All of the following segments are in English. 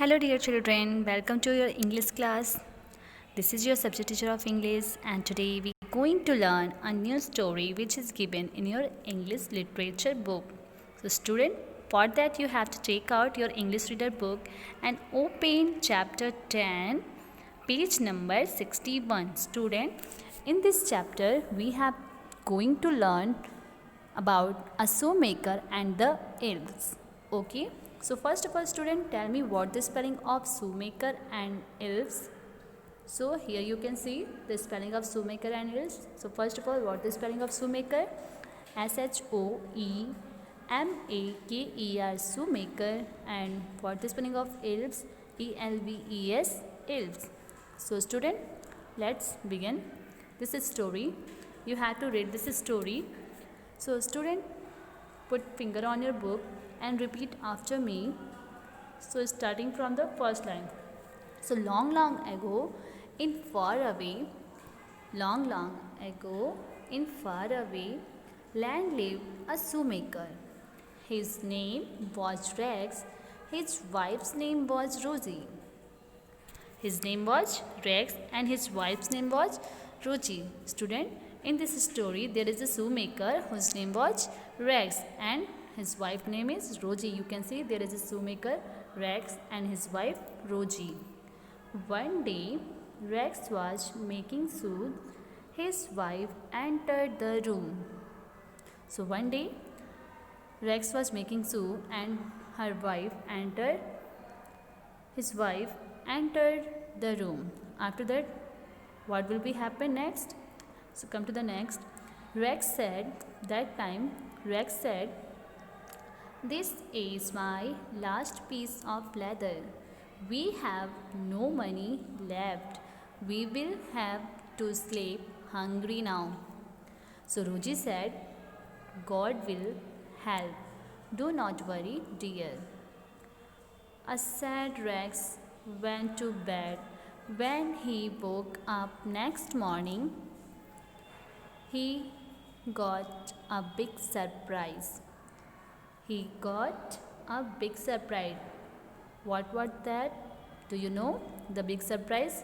Hello dear children, welcome to your English class. This is your subject teacher of English and today we are going to learn a new story which is given in your English literature book. So student, for that you have to take out your English reader book and open chapter 10, page number 61. Student, in this chapter we have going to learn about a shoemaker and the elves. Okay, so first of all student, tell me what the spelling of shoemaker and elves. So here you can see the spelling of shoemaker and elves. So first of all, what the spelling of shoemaker? Shoemaker, shoemaker. And what the spelling of elves? Elves, elves. So student, let's begin this story. You have to read this story. So student, put finger on your book and repeat after me. So starting from the first line. So long ago in far away, long ago in far away land lived a shoemaker. His name was Rex. His wife's name was Rosie. His name was Rex and his wife's name was Rosie. Student, in this story there is a shoemaker whose name was Rex and his wife's name is Rosie. You can see there is a shoemaker Rex and his wife Rosie. One day Rex was making shoes. His wife entered the room. So one day Rex was making shoes and her wife entered. His wife entered the room. After that, what will be happen next? So come to the next. Rex said, "This is my last piece of leather. We have no money left. We will have to sleep hungry now." So Rosie said, "God will help. Do not worry, dear." A sad Rex went to bed. When he woke up next morning, he got a big surprise. He got a big surprise. What was that? Do you know the big surprise?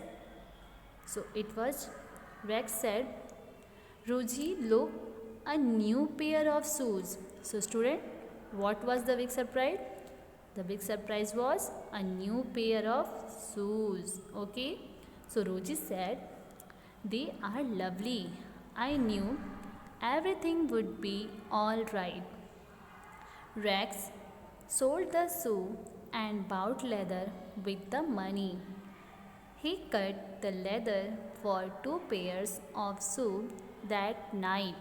So it was, Rex said, "Rosie, look, a new pair of shoes." So student, what was the big surprise? The big surprise was a new pair of shoes. Okay. So Rosie said, "They are lovely. I knew everything would be all right." Rex sold the shoe and bought leather with the money. He cut the leather for 2 pairs of shoes that night.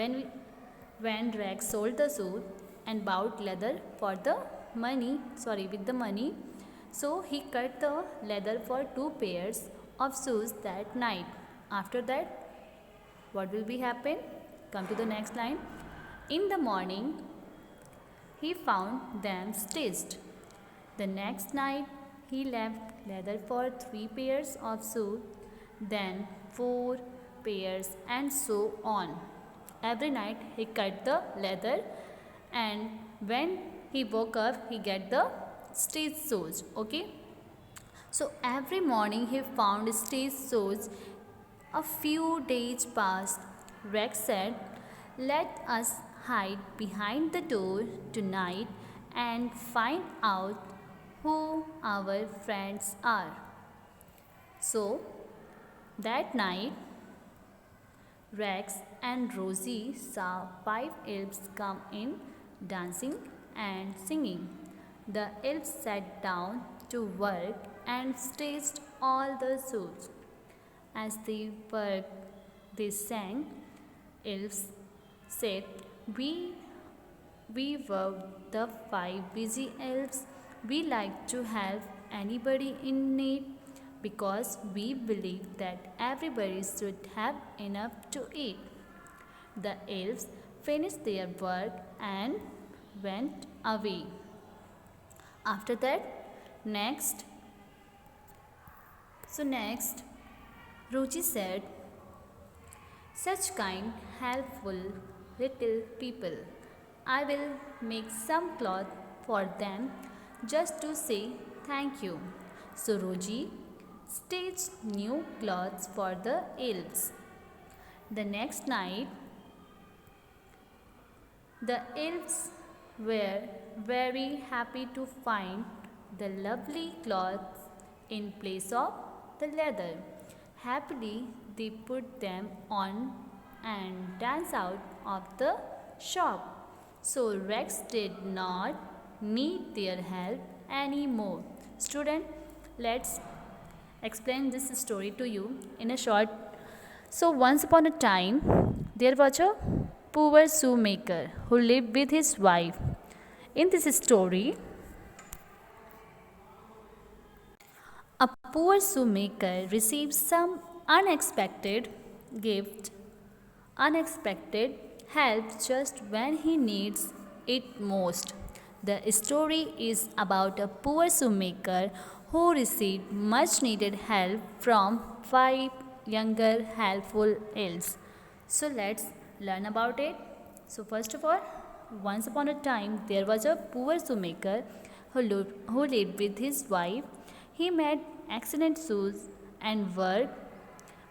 When Rex sold the shoe and bought leather for the with the money, so he cut the leather for 2 pairs of shoes that night. After that, what will be happen? Come to the next line. In the morning, he found them stitched. The next night, he left leather for 3 pairs of shoes, then 4 pairs, and so on. Every night he cut the leather, and when he woke up, he get the stitched shoes. Okay. So every morning he found stitched shoes. A few days passed. Rex said, "Let us hide behind the door tonight and find out who our friends are." So that night, Rex and Rosie saw 5 elves come in, dancing and singing. The elves sat down to work and stitched all the shoes. As they worked, they sang. Elves said, We were the 5 busy elves. We like to help anybody in need because we believe that everybody should have enough to eat." The elves finished their work and went away. After that, next, Rosie said, "Such kind, helpful little people. I will make some cloth for them just to say thank you. So Roji stitched new clothes for the elves. The next night, the elves were very happy to find the lovely clothes in place of the leather. Happily, they put them on and danced out of the shop. So Rex did not need their help anymore. Student, let's explain this story to you in a short. So once upon a time, there was a poor shoemaker who lived with his wife. In this story, a poor shoemaker receives some unexpected gift, unexpected help just when he needs it most. The story is about a poor shoemaker who received much needed help from five younger helpful elves. So let's learn about it. So first of all, once upon a time there was a poor shoemaker who lived with his wife. He made excellent shoes and work,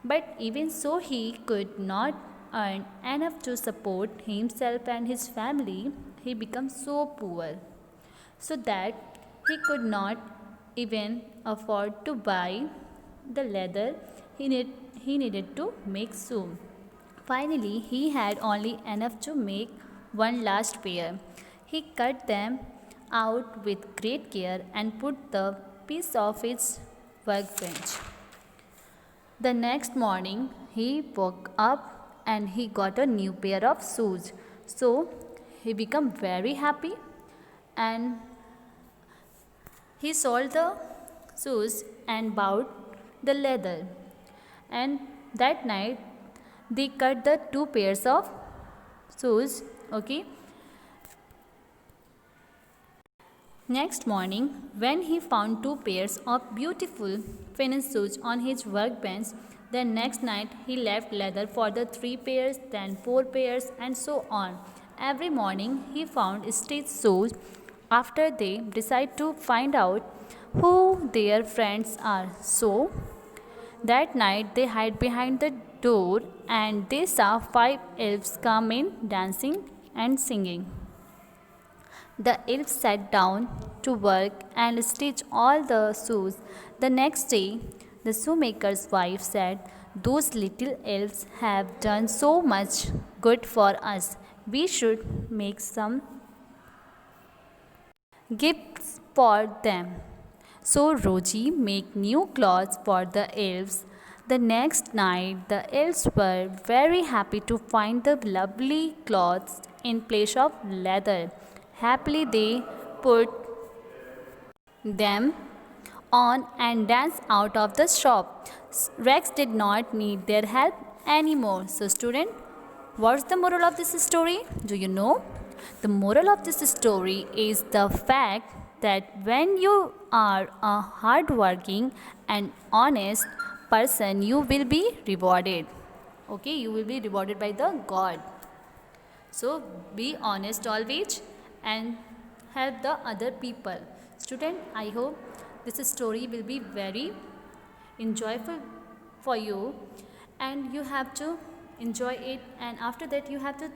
but even so he could not earn enough to support himself and his family. He became so poor so that he could not even afford to buy the leather he needed to make shoe. Finally, he had only enough to make one last pair. He cut them out with great care and put the piece of his workbench. The next morning, he woke up and he got a new pair of shoes. So, he became very happy and he sold the shoes and bought the leather. And that night, they cut the two pairs of shoes. Okay. Next morning, when he found two pairs of beautiful finished shoes on his workbench, then next night he left leather for the three pairs, then four pairs, and so on. Every morning he found stitched shoes. After they decide to find out who their friends are. So that night they hid behind the door and they saw five elves come in dancing and singing. The elves sat down to work and stitched all the shoes. The next day, the shoemaker's wife said, "Those little elves have done so much good for us. We should make some gifts for them." So Roji made new clothes for the elves. The next night, the elves were very happy to find the lovely clothes in place of leather. Happily, they put them on and danced out of the shop. Rex did not need their help anymore. So, student, what's the moral of this story? Do you know? The moral of this story is the fact that when you are a hardworking and honest person, you will be rewarded. Okay, you will be rewarded by the God. So be honest always and help the other people. Student, I hope this story will be very enjoyable for you and you have to enjoy it, and after that you have to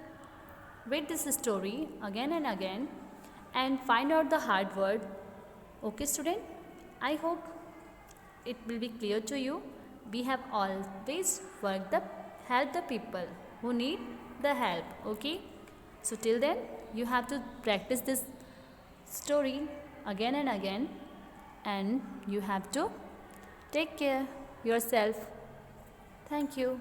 read this story again and again and find out the hard word. Okay student, I hope it will be clear to you. We have always worked the help the people who need the help. Okay, so till then you have to practice this story again and again, and you have to take care yourself. Thank you.